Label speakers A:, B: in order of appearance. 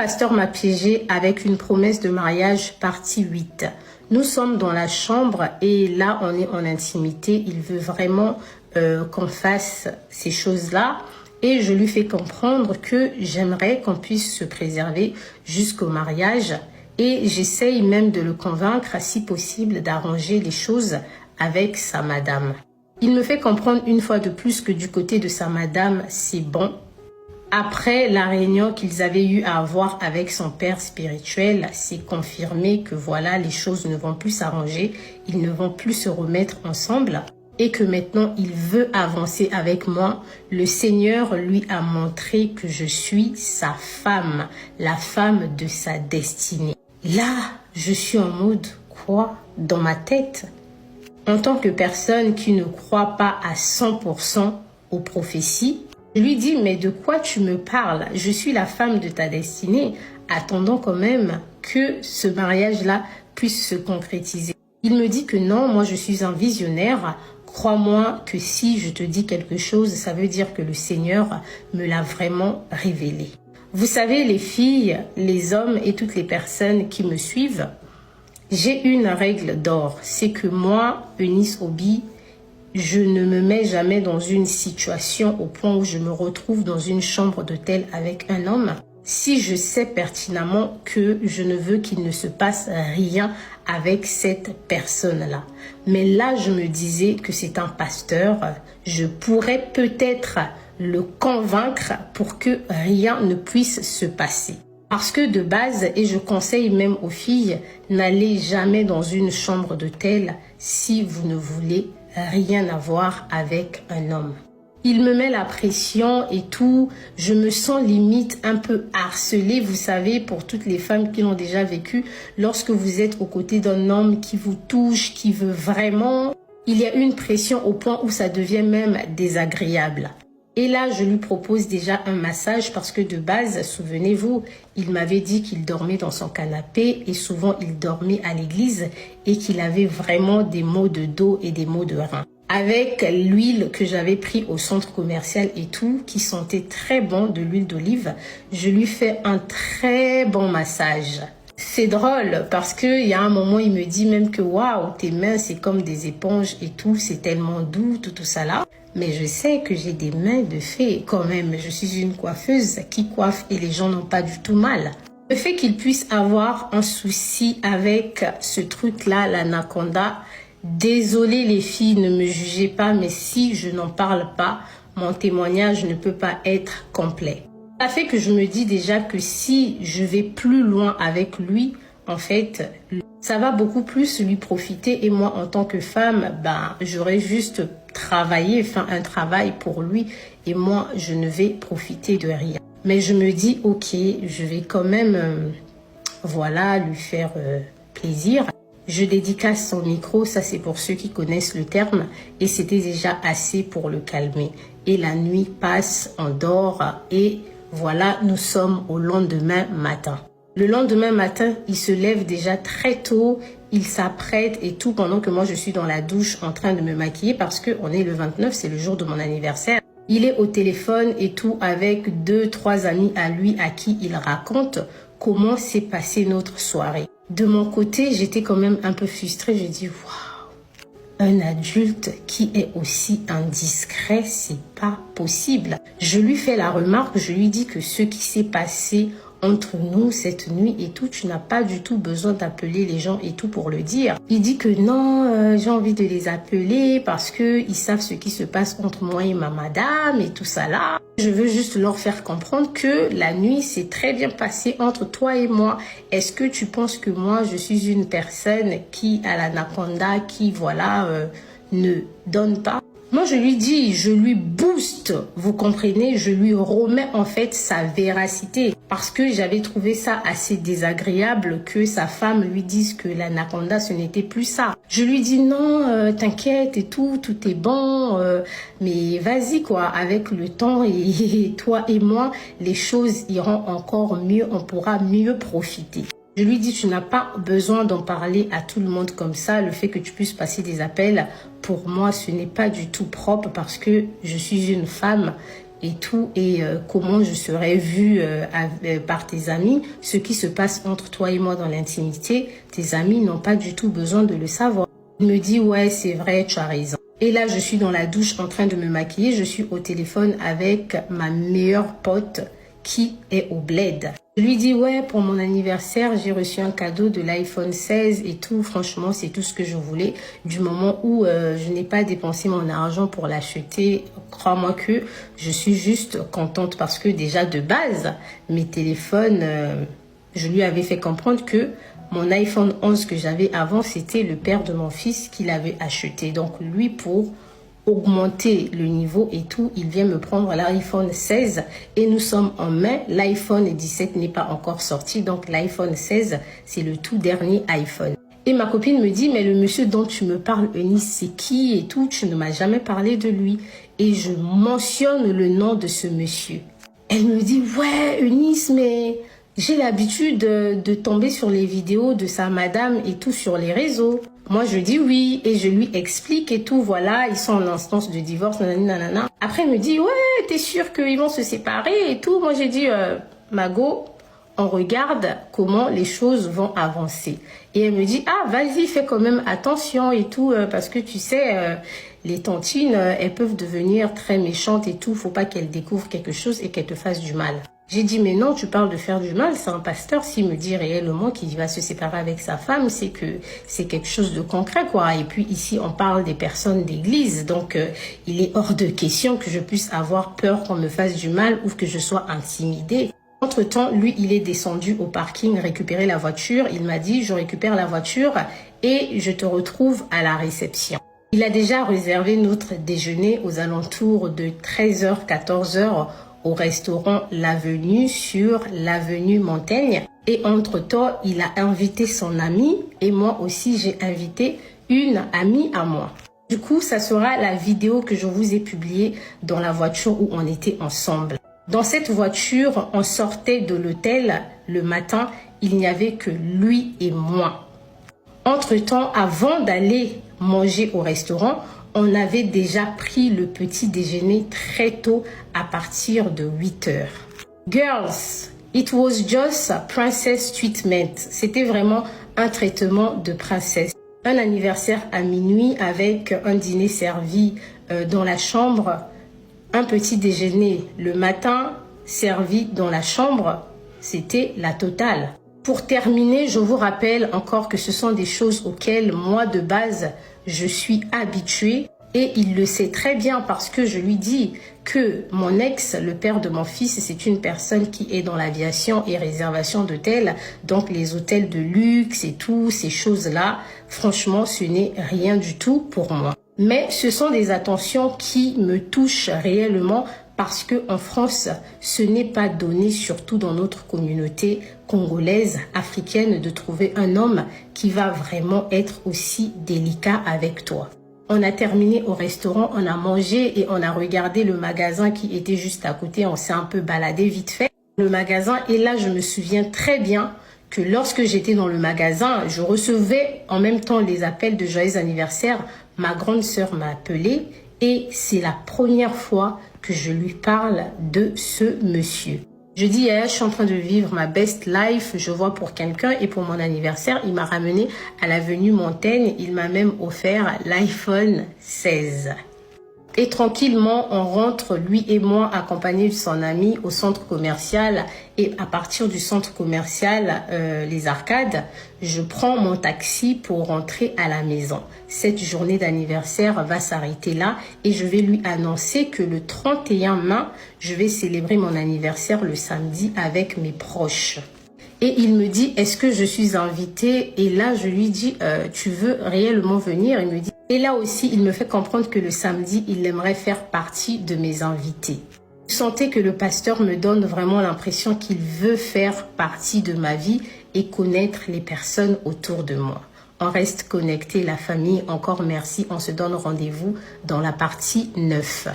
A: Le pasteur m'a piégé avec une promesse de mariage partie 8. Nous sommes dans la chambre et là on est en intimité. Il veut vraiment qu'on fasse ces choses-là et je lui fais comprendre que j'aimerais qu'on puisse se préserver jusqu'au mariage et j'essaye même de le convaincre si possible d'arranger les choses avec sa madame. Il me fait comprendre une fois de plus que du côté de sa madame c'est bon. Après la réunion qu'ils avaient eu à avoir avec son père spirituel, c'est confirmé que voilà, les choses ne vont plus s'arranger, ils ne vont plus se remettre ensemble et que maintenant il veut avancer avec moi. Le Seigneur lui a montré que je suis sa femme, la femme de sa destinée. Là, je suis en mode quoi dans ma tête? En tant que personne qui ne croit pas à 100% aux prophéties, je lui dis, mais de quoi tu me parles? Je suis la femme de ta destinée. Attendons quand même que ce mariage-là puisse se concrétiser. Il me dit que non, moi je suis un visionnaire. Crois-moi que si je te dis quelque chose, ça veut dire que le Seigneur me l'a vraiment révélé. Vous savez, les filles, les hommes et toutes les personnes qui me suivent, j'ai une règle d'or. C'est que moi, Eunice Obi, je ne me mets jamais dans une situation au point où je me retrouve dans une chambre d'hôtel avec un homme si je sais pertinemment que je ne veux qu'il ne se passe rien avec cette personne-là. Mais là, je me disais que c'est un pasteur. Je pourrais peut-être le convaincre pour que rien ne puisse se passer. Parce que de base, et je conseille même aux filles, n'allez jamais dans une chambre d'hôtel si vous ne voulez rien à voir avec un homme. Il me met la pression et tout. Je me sens limite un peu harcelée, vous savez, pour toutes les femmes qui l'ont déjà vécu. Lorsque vous êtes aux côtés d'un homme qui vous touche, qui veut vraiment, il y a une pression au point où ça devient même désagréable. Et là, je lui propose déjà un massage parce que de base, souvenez-vous, il m'avait dit qu'il dormait dans son canapé et souvent il dormait à l'église et qu'il avait vraiment des maux de dos et des maux de rein. Avec l'huile que j'avais pris au centre commercial et tout, qui sentait très bon, de l'huile d'olive, je lui fais un très bon massage. C'est drôle parce qu'il y a un moment, il me dit même que waouh, tes mains, c'est comme des éponges et tout, c'est tellement doux, tout ça là. Mais je sais que j'ai des mains de fée quand même. Je suis une coiffeuse qui coiffe et les gens n'ont pas du tout mal. Le fait qu'il puisse avoir un souci avec ce truc-là, l'anaconda, désolé les filles, ne me jugez pas, mais si je n'en parle pas, mon témoignage ne peut pas être complet. Ça fait que je me dis déjà que si je vais plus loin avec lui, en fait, ça va beaucoup plus lui profiter. Et moi, en tant que femme, j'aurais juste travaillé, faire un travail pour lui. Et moi, je ne vais profiter de rien. Mais je me dis, ok, je vais quand même, lui faire plaisir. Je dédicace son micro, ça c'est pour ceux qui connaissent le terme. Et c'était déjà assez pour le calmer. Et la nuit passe, on dort et voilà, nous sommes au lendemain matin. Le lendemain matin, il se lève déjà très tôt, il s'apprête et tout pendant que moi je suis dans la douche en train de me maquiller parce qu'on est le 29, c'est le jour de mon anniversaire. Il est au téléphone et tout avec 2-3 amis à lui à qui il raconte comment s'est passée notre soirée. De mon côté, j'étais quand même un peu frustrée, je dis waouh, un adulte qui est aussi indiscret, c'est pas possible. Je lui fais la remarque, je lui dis que ce qui s'est passé entre nous cette nuit et tout, tu n'as pas du tout besoin d'appeler les gens et tout pour le dire. Il dit que non, j'ai envie de les appeler parce que ils savent ce qui se passe entre moi et ma madame et tout ça là. Je veux juste leur faire comprendre que la nuit s'est très bien passée entre toi et moi. Est-ce que tu penses que moi je suis une personne qui a l'anaconda, qui ne donne pas? Moi, je lui dis, je lui booste, vous comprenez, je lui remets en fait sa véracité. Parce que j'avais trouvé ça assez désagréable que sa femme lui dise que l'anaconda, ce n'était plus ça. Je lui dis non, t'inquiète et tout est bon, mais vas-y quoi, avec le temps et toi et moi, les choses iront encore mieux, on pourra mieux profiter. Je lui dis, tu n'as pas besoin d'en parler à tout le monde comme ça. Le fait que tu puisses passer des appels, pour moi, ce n'est pas du tout propre parce que je suis une femme et tout, et comment je serais vue par tes amis. Ce qui se passe entre toi et moi dans l'intimité, tes amis n'ont pas du tout besoin de le savoir. Il me dit, ouais, c'est vrai, tu as raison. Et là, je suis dans la douche en train de me maquiller. Je suis au téléphone avec ma meilleure pote qui est au bled. Je lui dis, ouais, pour mon anniversaire, j'ai reçu un cadeau de l'iPhone 16 et tout. Franchement, c'est tout ce que je voulais. Du moment où je n'ai pas dépensé mon argent pour l'acheter, crois-moi que je suis juste contente parce que déjà de base, mes téléphones, je lui avais fait comprendre que mon iPhone 11 que j'avais avant, c'était le père de mon fils qui l'avait acheté. Donc lui, pour augmenter le niveau et tout, il vient me prendre l'iPhone 16 et nous sommes en mai. L'iPhone 17 n'est pas encore sorti, donc l'iPhone 16, c'est le tout dernier iPhone. Et ma copine me dit, mais le monsieur dont tu me parles, Eunice, c'est qui et tout? Tu ne m'as jamais parlé de lui. Et je mentionne le nom de ce monsieur. Elle me dit, ouais, Eunice, mais j'ai l'habitude de tomber sur les vidéos de sa madame et tout sur les réseaux. Moi, je dis oui et je lui explique et tout. Voilà, ils sont en instance de divorce, nanana. Après, elle me dit, ouais, t'es sûre qu'ils vont se séparer et tout. Moi, j'ai dit, Mago, on regarde comment les choses vont avancer. Et elle me dit, ah, vas-y, fais quand même attention et tout, parce que tu sais, les tantines, elles peuvent devenir très méchantes et tout. Faut pas qu'elles découvrent quelque chose et qu'elles te fassent du mal. J'ai dit, mais non, tu parles de faire du mal, c'est un pasteur. S'il me dit réellement qu'il va se séparer avec sa femme, c'est que c'est quelque chose de concret, quoi. Et puis ici, on parle des personnes d'église. Donc, il est hors de question que je puisse avoir peur qu'on me fasse du mal ou que je sois intimidée. Entre-temps, lui, il est descendu au parking récupérer la voiture. Il m'a dit, je récupère la voiture et je te retrouve à la réception. Il a déjà réservé notre déjeuner aux alentours de 13h, 14h au restaurant L'Avenue sur l'avenue Montaigne. Et entre-temps, il a invité son ami et moi aussi, j'ai invité une amie à moi. Du coup, ça sera la vidéo que je vous ai publiée dans la voiture où on était ensemble. Dans cette voiture, on sortait de l'hôtel le matin, il n'y avait que lui et moi. Entre-temps, avant d'aller manger au restaurant, on avait déjà pris le petit déjeuner très tôt à partir de 8h. Girls, it was just a princess treatment. C'était vraiment un traitement de princesse. Un anniversaire à minuit avec un dîner servi dans la chambre, un petit déjeuner le matin servi dans la chambre, c'était la totale. Pour terminer, je vous rappelle encore que ce sont des choses auxquelles moi de base, je suis habituée et il le sait très bien parce que je lui dis que mon ex, le père de mon fils, c'est une personne qui est dans l'aviation et réservation d'hôtels. Donc les hôtels de luxe et tout, ces choses-là, franchement, ce n'est rien du tout pour moi. Mais ce sont des attentions qui me touchent réellement parce que en France, ce n'est pas donné, surtout dans notre communauté congolaise, africaine, de trouver un homme qui va vraiment être aussi délicat avec toi. On a terminé au restaurant, on a mangé et on a regardé le magasin qui était juste à côté. On s'est un peu baladé vite fait. Le magasin, et là, je me souviens très bien que lorsque j'étais dans le magasin, je recevais en même temps les appels de joyeux anniversaire. Ma grande sœur m'a appelée et c'est la première fois que je lui parle de ce monsieur. Je dis, je suis en train de vivre ma best life, je vois pour quelqu'un et pour mon anniversaire, il m'a ramené à l'avenue Montaigne, il m'a même offert l'iPhone 16. Et tranquillement, on rentre, lui et moi, accompagnés de son ami au centre commercial. Et à partir du centre commercial, les Arcades, je prends mon taxi pour rentrer à la maison. Cette journée d'anniversaire va s'arrêter là et je vais lui annoncer que le 31 mai, je vais célébrer mon anniversaire le samedi avec mes proches. Et il me dit, est-ce que je suis invitée? Et là, je lui dis, tu veux réellement venir? Il me dit, et là aussi, il me fait comprendre que le samedi, il aimerait faire partie de mes invités. Vous sentez que le pasteur me donne vraiment l'impression qu'il veut faire partie de ma vie et connaître les personnes autour de moi. On reste connecté, la famille. Encore merci. On se donne rendez-vous dans la partie 9.